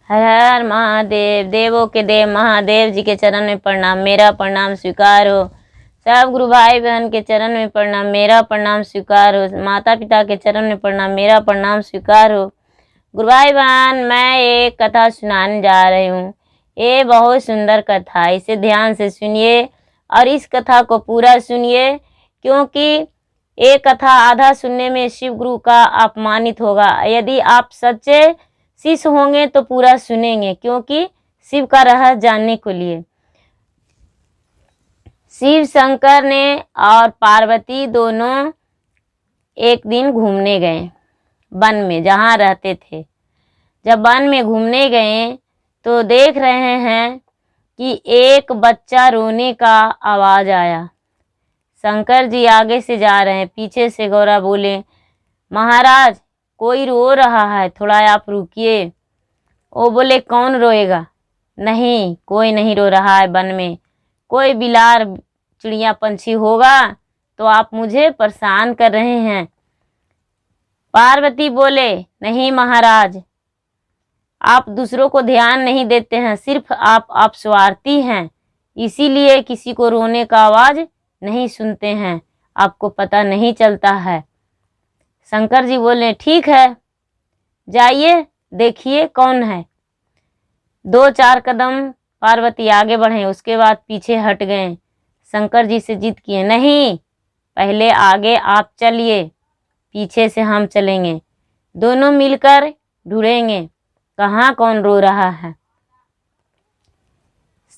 हर हर महादेव। देवों के देव महादेव जी के चरण में प्रणाम, मेरा प्रणाम स्वीकार हो। सब गुरु भाई बहन के चरण में प्रणाम, मेरा प्रणाम स्वीकार हो। माता पिता के चरण में प्रणाम, मेरा प्रणाम स्वीकार हो। गुरु भाई बहन, मैं एक कथा सुनाने जा रही हूँ। ये बहुत सुंदर कथा है, इसे ध्यान से सुनिए और इस कथा को पूरा सुनिए, क्योंकि ये कथा आधा सुनने में शिव गुरु का अपमानित होगा। यदि आप सच्चे शिष्य होंगे तो पूरा सुनेंगे, क्योंकि शिव का रहस्य जानने के लिए। शिव शंकर ने और पार्वती दोनों एक दिन घूमने गए वन में, जहाँ रहते थे। जब वन में घूमने गए तो देख रहे हैं कि एक बच्चा रोने का आवाज आया। शंकर जी आगे से जा रहे हैं, पीछे से गौरा बोले, महाराज कोई रो रहा है, थोड़ा आप रुकिए। वो बोले, कौन रोएगा? नहीं, कोई नहीं रो रहा है वन में। कोई बिलार चिड़िया पंछी होगा तो आप मुझे परेशान कर रहे हैं। पार्वती बोले, नहीं महाराज, आप दूसरों को ध्यान नहीं देते हैं, सिर्फ आप स्वार्थी हैं, इसीलिए किसी को रोने का आवाज नहीं सुनते हैं, आपको पता नहीं चलता है। शंकर जी बोले, ठीक है, जाइए देखिए कौन है। 2-4 कदम पार्वती आगे बढ़े, उसके बाद पीछे हट गए। शंकर जी से जिद किए, नहीं, पहले आगे आप चलिए, पीछे से हम चलेंगे, दोनों मिलकर ढूंढेंगे कहाँ कौन रो रहा है।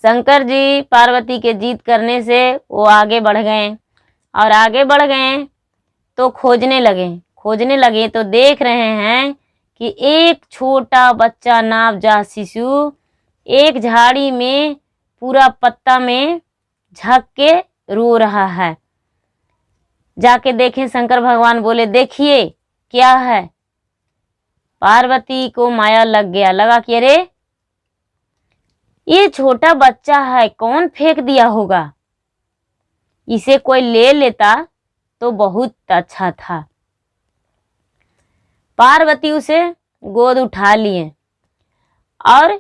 शंकर जी पार्वती के जिद करने से वो आगे बढ़ गए और आगे बढ़ गए तो खोजने लगे तो देख रहे हैं कि एक छोटा बच्चा नवजात शिशु एक झाड़ी में पूरा पत्ता में झक के रो रहा है। जाके देखें, शंकर भगवान बोले, देखिए क्या है। पार्वती को माया लगा कि अरे ये छोटा बच्चा है, कौन फेंक दिया होगा, इसे कोई ले लेता तो बहुत अच्छा था। पार्वती उसे गोद उठा लिए और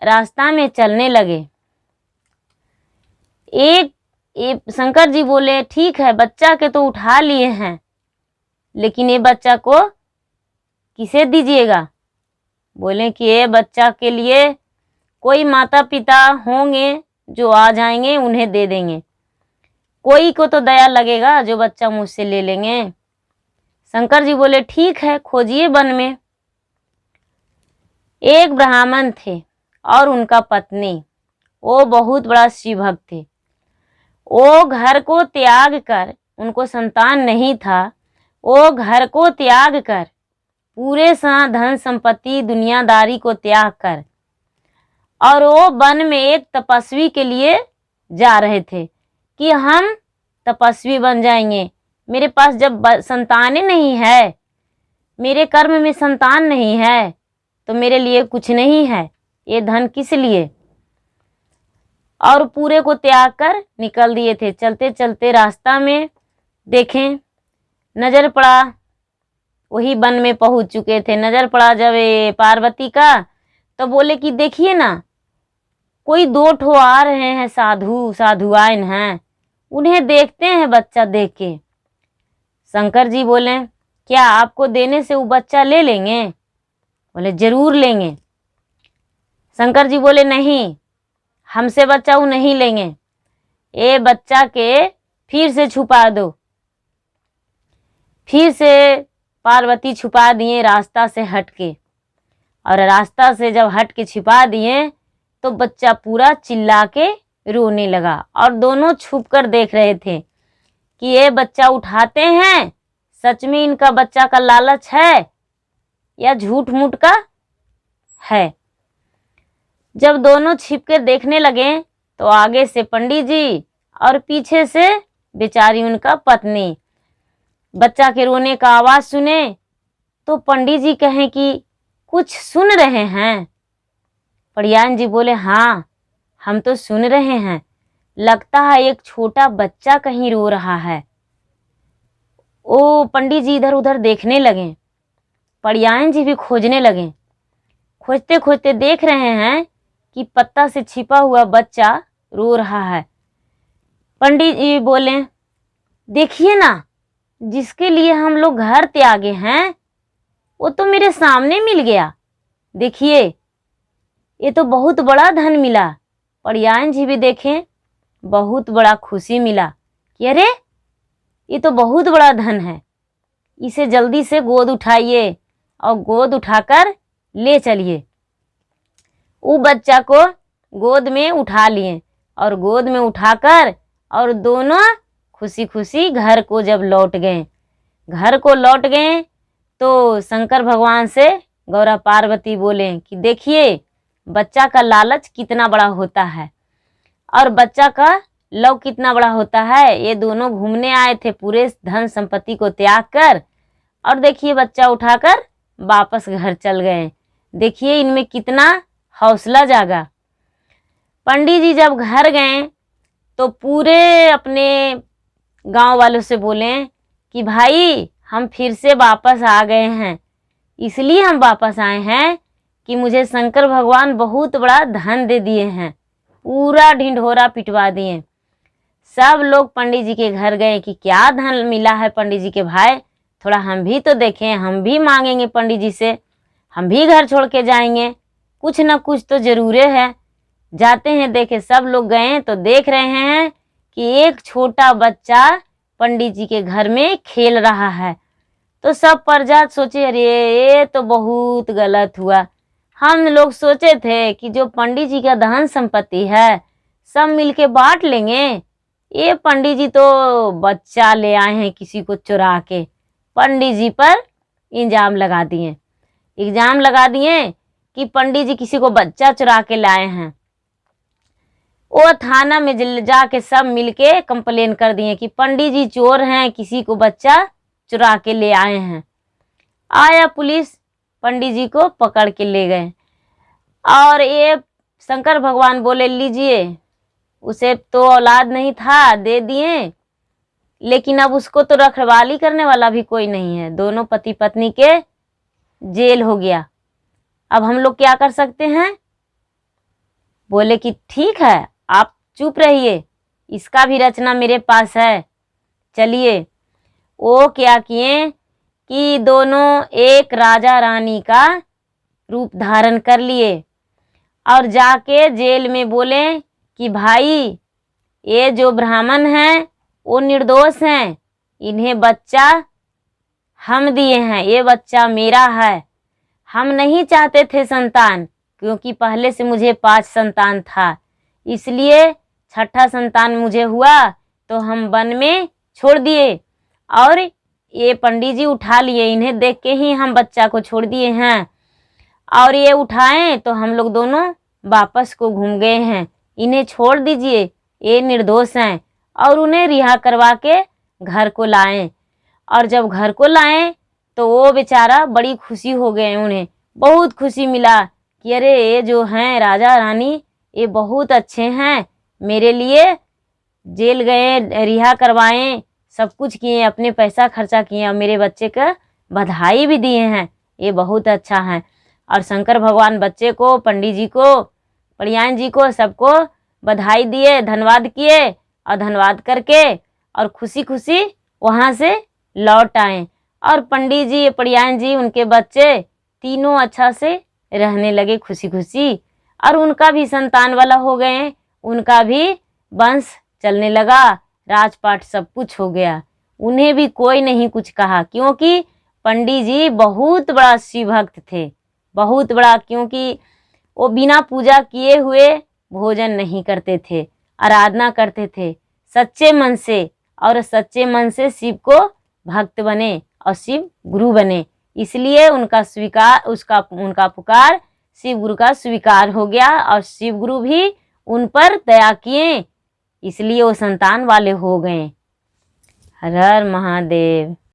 रास्ता में चलने लगे। शंकर जी बोले, ठीक है, बच्चा के तो उठा लिए हैं, लेकिन ये बच्चा को किसे दीजिएगा? बोले कि ये बच्चा के लिए कोई माता पिता होंगे जो आ जाएंगे, उन्हें दे देंगे, कोई को तो दया लगेगा जो बच्चा मुझसे ले लेंगे। शंकर जी बोले, ठीक है, खोजिए वन में। एक ब्राह्मण थे और उनका पत्नी, वो बहुत बड़ा शिव भक्त थे। वो घर को त्याग कर, उनको संतान नहीं था, वो घर को त्याग कर, पूरे धन संपत्ति दुनियादारी को त्याग कर, और वो वन में एक तपस्वी के लिए जा रहे थे कि हम तपस्वी बन जाएंगे। मेरे पास जब संतानें नहीं है, मेरे कर्म में संतान नहीं है, तो मेरे लिए कुछ नहीं है, ये धन किस लिए? और पूरे को त्याग कर निकल दिए थे। चलते चलते रास्ता में देखें, नजर पड़ा, वही वन में पहुंच चुके थे। नजर पड़ा जब पार्वती का, तो बोले कि देखिए ना, कोई 2 ठो आ रहे हैं, साधुआइन हैं, उन्हें देखते हैं बच्चा देख के। शंकर जी बोले, क्या आपको देने से वो बच्चा ले लेंगे? बोले, जरूर लेंगे। शंकर जी बोले, नहीं, हमसे बच्चा वो नहीं लेंगे, ये बच्चा के फिर से छुपा दो। फिर से पार्वती छुपा दिए रास्ता से हट के, और रास्ता से जब हट के छिपा दिए तो बच्चा पूरा चिल्ला के रोने लगा। और दोनों छुप कर देख रहे थे कि ये बच्चा उठाते हैं, सच में इनका बच्चा का लालच है या झूठ मूठ का है। जब दोनों छिप कर देखने लगे तो आगे से पंडित जी और पीछे से बेचारी उनका पत्नी बच्चा के रोने का आवाज सुने तो पंडित जी कहें कि कुछ सुन रहे हैं? पड़ियान जी बोले, हाँ, हम तो सुन रहे हैं, लगता है एक छोटा बच्चा कहीं रो रहा है। ओ पंडित जी इधर उधर देखने लगे, पड़ियान जी भी खोजने लगे। खोजते खोजते देख रहे हैं कि पत्ता से छिपा हुआ बच्चा रो रहा है। पंडित जी बोले, देखिए ना, जिसके लिए हम लोग घर त्यागे हैं वो तो मेरे सामने मिल गया। देखिए, ये तो बहुत बड़ा धन मिला। पड़ियान जी भी देखें, बहुत बड़ा खुशी मिला कि अरे ये तो बहुत बड़ा धन है, इसे जल्दी से गोद उठाइए और गोद उठाकर ले चलिए। वो बच्चा को गोद में उठा लिए और गोद में उठाकर और दोनों खुशी खुशी घर को जब लौट गए, घर को लौट गए तो शंकर भगवान से गौरा पार्वती बोले कि देखिए बच्चा का लालच कितना बड़ा होता है और बच्चा का लव कितना बड़ा होता है। ये दोनों घूमने आए थे पूरे धन संपत्ति को त्याग कर, और देखिए बच्चा उठाकर वापस घर चल गए। देखिए इनमें कितना हौसला जागा। पंडित जी जब घर गए तो पूरे अपने गांव वालों से बोले कि भाई हम फिर से वापस आ गए हैं। इसलिए हम वापस आए हैं कि मुझे शंकर भगवान बहुत बड़ा धन दे दिए हैं, पूरा ढिंढोरा पिटवा दिए। सब लोग पंडित जी के घर गए कि क्या धन मिला है पंडित जी के भाई, थोड़ा हम भी तो देखें, हम भी मांगेंगे पंडित जी से, हम भी घर छोड़ के जाएंगे, कुछ न कुछ तो जरूर है। जाते हैं, देखे सब लोग गए तो देख रहे हैं कि एक छोटा बच्चा पंडित जी के घर में खेल रहा है। तो सब प्रजा सोचे अरे ये तो बहुत गलत हुआ। हम लोग सोचे थे कि जो पंडित जी का धन संपत्ति है सब मिलके बांट लेंगे, ये पंडित जी तो बच्चा ले आए हैं किसी को चुरा के। पंडित जी पर इल्जाम लगा दिए, इल्जाम लगा दिए कि पंडित जी किसी को बच्चा चुरा के लाए हैं। वो थाना में जाके सब मिलके कंप्लेन कर दिए कि पंडित जी चोर हैं, किसी को बच्चा चुरा के ले आए हैं। आया पुलिस, पंडित जी को पकड़ के ले गए और ये शंकर भगवान बोले लीजिए, उसे तो औलाद नहीं था दे दिए, लेकिन अब उसको तो रखवाली करने वाला भी कोई नहीं है। दोनों पति पत्नी के जेल हो गया। अब हम लोग क्या कर सकते हैं? बोले कि ठीक है आप चुप रहिए, इसका भी रचना मेरे पास है। चलिए, वो क्या किए कि दोनों एक राजा रानी का रूप धारण कर लिए और जाके जेल में बोले कि भाई ये जो ब्राह्मण हैं वो निर्दोष हैं, इन्हें बच्चा हम दिए हैं, ये बच्चा मेरा है। हम नहीं चाहते थे संतान, क्योंकि पहले से मुझे 5 संतान था, इसलिए छठा संतान मुझे हुआ तो हम वन में छोड़ दिए और ये पंडित जी उठा लिए। इन्हें देख के ही हम बच्चा को छोड़ दिए हैं और ये उठाएं तो हम लोग दोनों वापस को घूम गए हैं। इन्हें छोड़ दीजिए, ये निर्दोष हैं, और उन्हें रिहा करवा के घर को लाएं। और जब घर को लाएं तो वो बेचारा बड़ी खुशी हो गए, उन्हें बहुत खुशी मिला कि अरे ये जो हैं राजा रानी ये बहुत अच्छे हैं, मेरे लिए जेल गए, रिहा करवाएं, सब कुछ किए, अपने पैसा खर्चा किए और मेरे बच्चे का बधाई भी दिए हैं, ये बहुत अच्छा है। और शंकर भगवान बच्चे को, पंडित जी को, पड़ियान जी को, सबको बधाई दिए, धन्यवाद किए और धन्यवाद करके और खुशी खुशी वहाँ से लौट आए। और पंडित जी, पड़ियान जी, उनके बच्चे तीनों अच्छा से रहने लगे खुशी खुशी, और उनका भी संतान वाला हो गए, उनका भी वंश चलने लगा, राजपाट सब कुछ हो गया। उन्हें भी कोई नहीं कुछ कहा, क्योंकि पंडित जी बहुत बड़ा शिव भक्त थे, बहुत बड़ा, क्योंकि वो बिना पूजा किए हुए भोजन नहीं करते थे, आराधना करते थे सच्चे मन से, और सच्चे मन से शिव को भक्त बने और शिव गुरु बने। इसलिए उनका पुकार शिव गुरु का स्वीकार हो गया और शिव गुरु भी उन पर दया किए, इसलिए वो संतान वाले हो गए। हर हर महादेव।